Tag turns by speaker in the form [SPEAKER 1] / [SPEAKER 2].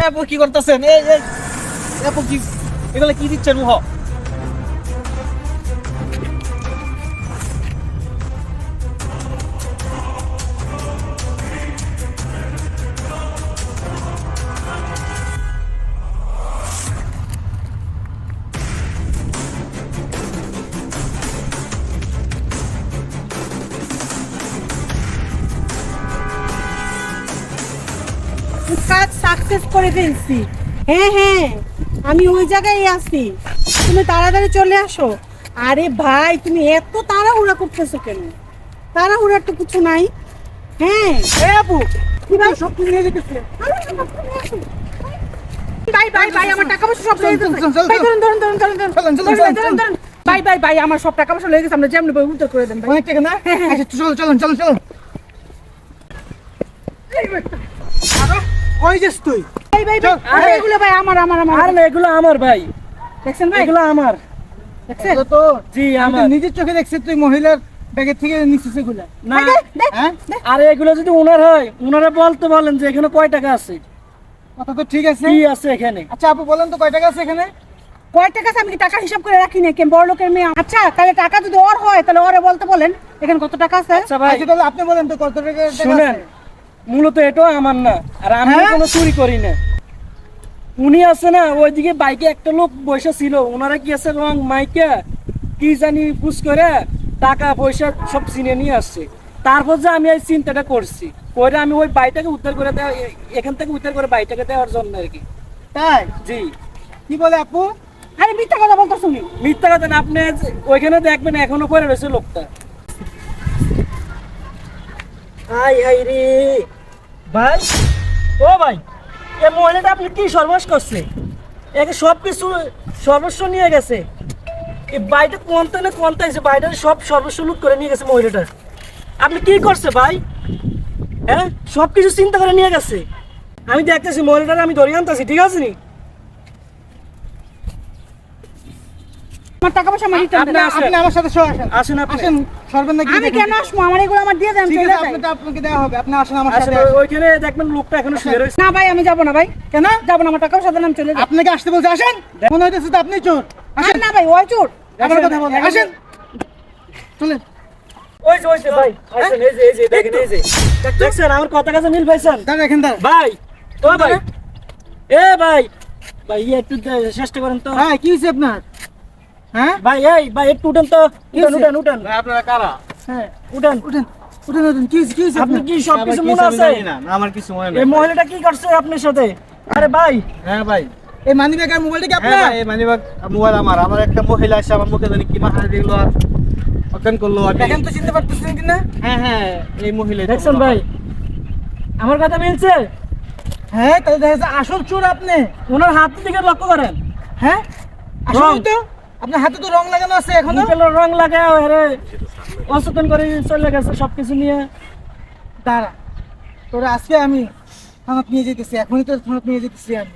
[SPEAKER 1] আপু কি করতেছেন? এই এই আপু কি এগুলো কি দিচ্ছেন? মুহ
[SPEAKER 2] কাজ সাকসেস করে ফেলছি। হ্যাঁ হ্যাঁ, আমি ওই জায়গায় আছি, তুমি তাড়াতাড়ি চলে আসো। আরে ভাই, তুমি এত তাড়াহুড়া করতেছো কেন? তাড়াহুড়ার তো কিছু নাই। হ্যাঁ
[SPEAKER 1] এই আপু
[SPEAKER 2] কি ভাই,
[SPEAKER 1] সব কিছু নিয়ে যেতেছে।
[SPEAKER 2] ভাই ভাই ভাই, আমার টাকা পয়সা সব লেগে গেছে।
[SPEAKER 1] চল, চল, চল,
[SPEAKER 2] ভাই ধরুন ধরুন ধরুন ধরুন ধরুন
[SPEAKER 1] চলেন, চলেন,
[SPEAKER 2] ধরুন,
[SPEAKER 1] চলেন,
[SPEAKER 2] ধরুন, ধরুন। ভাই ভাই ভাই, আমার সব টাকা পয়সা লেগে গেছে, আমরা যেমনি বই উত্তর করে দেন ভাই।
[SPEAKER 1] অনেক টাকা না? আচ্ছা চলো চলো চলো চলো। কই যাস তুই?
[SPEAKER 2] ভাই ভাই ভাই, আরে এগুলো ভাই আমার আমার আমার।
[SPEAKER 3] আর না, এগুলো আমার ভাই,
[SPEAKER 2] দেখছেন ভাই,
[SPEAKER 3] এগুলো আমার।
[SPEAKER 2] দেখছেন?
[SPEAKER 1] এগুলো তো
[SPEAKER 3] জি
[SPEAKER 1] আমি তো
[SPEAKER 3] আমার।
[SPEAKER 1] নিজের চোখে দেখছি তুই মহিলার ব্যাগের থেকে নিচ্ছিস এগুলা।
[SPEAKER 3] না,
[SPEAKER 2] ভাই, দেখ, দেখ,
[SPEAKER 1] হ্যাঁ
[SPEAKER 2] দেখ।
[SPEAKER 3] আরে এগুলো যদি ওনার হয়, ওনারা বলতে বলেন যে এখানে কয় টাকা আছে,
[SPEAKER 1] কথা তো ঠিক আছে।
[SPEAKER 3] কি আছে এখানে।
[SPEAKER 1] আচ্ছা আপু বলেন তো কয় টাকা আছে এখানে?
[SPEAKER 2] কয় টাকা আছে? আমি কি টাকা হিসাব করে রাখি না, কেন বড় লোকের মেয়ে। আচ্ছা তাহলে টাকা যদি ওর হয় তাহলে ওরে বলতে বলেন এখানে কত টাকা আছে।
[SPEAKER 3] আচ্ছা ভাই
[SPEAKER 1] আচ্ছা তাহলে আপনি বলেন তো কত টাকা
[SPEAKER 3] শুনেন,
[SPEAKER 1] আছে?
[SPEAKER 3] মূলত এটাও আমার না, আর আমি
[SPEAKER 1] হ্যাঁ?
[SPEAKER 3] কোনো চুরি করি না। উনি আছে না, ওইদিকে বাইকে একটা লোক বসে ছিল, ওনারা কি আছে রং মাইকা কি জানি বুঝ করে টাকা পয়সা সব চিনে নিয়ে আসছে। তারপর যে আমি এই চিন্তাটা করছি, করে আমি ওই বাইটাকে উদ্ধার করে দেওয়া, এখান থেকে উদ্ধার করে বাইটাকে দেওয়ার জন্য আর কি।
[SPEAKER 1] তাই
[SPEAKER 3] জি,
[SPEAKER 1] কি বলে আপু?
[SPEAKER 2] আরে মিথ্যা কথা বলতো শুনি।
[SPEAKER 3] মিথ্যা কথা না, আপনি ওইখানে দেখবেন এখনো পরে রয়েছে লোকটা। আই হাই রে ভাই, ও ভাই, এই মহিলাটা আপনি কি সর্বনাশ করছে? একে সব কিছু সর্বস্ব নিয়ে গেছে। এই বাড়িটা কোনতে না কোনতে আছে, বাড়িটার সব সর্বস্ব লুট করে নিয়ে গেছে মহিলাটা। আপনি কি করছে ভাই? হ্যাঁ, সব কিছু চিন্তা করে নিয়ে গেছে। আমি দেখতেছি মহিলাটা, আমি ধরে আনতেছি, ঠিক আছে নি?
[SPEAKER 2] আমার টাকা পয়সা আমার রিটার্ন
[SPEAKER 1] আপনি
[SPEAKER 2] দেন।
[SPEAKER 1] আপনি আমার সাথে আসেন।
[SPEAKER 3] আসেন আপনি।
[SPEAKER 1] আসেন সরবেন নাকি?
[SPEAKER 2] আমি কেন আসবো? আমার এগুলো আমার দিয়ে দেন,
[SPEAKER 1] ঠিক
[SPEAKER 2] চলে
[SPEAKER 1] আছে
[SPEAKER 2] যাই।
[SPEAKER 1] আপনাকে দেওয়া হবে। আপনি আসেন আমার
[SPEAKER 3] আসেন,
[SPEAKER 1] সাথে আসেন।
[SPEAKER 3] ওইখানে দেখবেন লোকটা এখনো শুয়ে রয়েছে।
[SPEAKER 2] না ভাই, আমি যাবো না ভাই।
[SPEAKER 1] কেন?
[SPEAKER 2] যাবো না, আমার টাকা পয়সা দেন, আমি চলে যাই।
[SPEAKER 1] আপনাকে আসতে বলছে আসেন। মনে হইতেছে তো আপনি চোর।
[SPEAKER 2] আসেন
[SPEAKER 1] আসেন
[SPEAKER 2] না ভাই, ওই চোর।
[SPEAKER 1] আমার কথা বলেন। আসেন চলেন।
[SPEAKER 3] ওই যে ভাই, আসেন, এই যে দেখেন, এই যে দেখছেন আমার কথা কাছে মিল পাইছেন
[SPEAKER 1] দাঁড়া এখান দাঁড়া।
[SPEAKER 3] ভাই। ও ভাই, এ ভাই, ভাই একটু চেষ্টা করেন তো।
[SPEAKER 1] হ্যাঁ কি হয়েছে আপনার? হ্যাঁ
[SPEAKER 3] ভাই এই ভাই একটু উঠেন তো, উঠেন উঠেন উঠেন।
[SPEAKER 1] আপনারা কারা?
[SPEAKER 3] হ্যাঁ উঠেন।
[SPEAKER 1] উঠেন উঠেন উঠেন। কি হয়েছে কি হয়েছে
[SPEAKER 3] আপনি
[SPEAKER 1] আপনার?
[SPEAKER 3] কি সব কিছু মনে আছে?
[SPEAKER 4] না আমার কিছু মনে
[SPEAKER 3] এই
[SPEAKER 4] নেই।
[SPEAKER 3] মহিলাটা কি করছে আপনার সাথে? আরে ভাই,
[SPEAKER 4] হ্যাঁ ভাই,
[SPEAKER 1] এই মানি ব্যাগ আর মোবাইলটা কি
[SPEAKER 4] হ্যাঁ
[SPEAKER 1] আপনার?
[SPEAKER 4] ভাই, এই মানিব্যাগ মোবাইল আমার একটা মহিলা এসে আমার মুখে জানি কি মাথা দিল আর অজ্ঞান করলো আর কি।
[SPEAKER 1] দেখেন তো চিনতে পারতেছেন কিনা?
[SPEAKER 4] হ্যাঁ হ্যাঁ, এই মহিলা
[SPEAKER 3] দেখছেন ভাই আমার কথা মিলছে?
[SPEAKER 1] হ্যাঁ তাহলে দেখা যাচ্ছে আসল চোর আপনি।
[SPEAKER 3] ওনার হাত দিকে লক্ষ্য করেন।
[SPEAKER 1] হ্যাঁ
[SPEAKER 3] রং।
[SPEAKER 1] আসলে তো আপনার হাতে তো রং লাগানো আছে এখনো।
[SPEAKER 3] মুখে রং লাগে, আরে অচেতন করে চলে গেছে সবকিছু নিয়ে।
[SPEAKER 1] দাঁড়া তোরা আজকে আমি থানাত নিয়ে যেতেছি, এখনই তো থানাত নিয়ে যেতেছি আমি।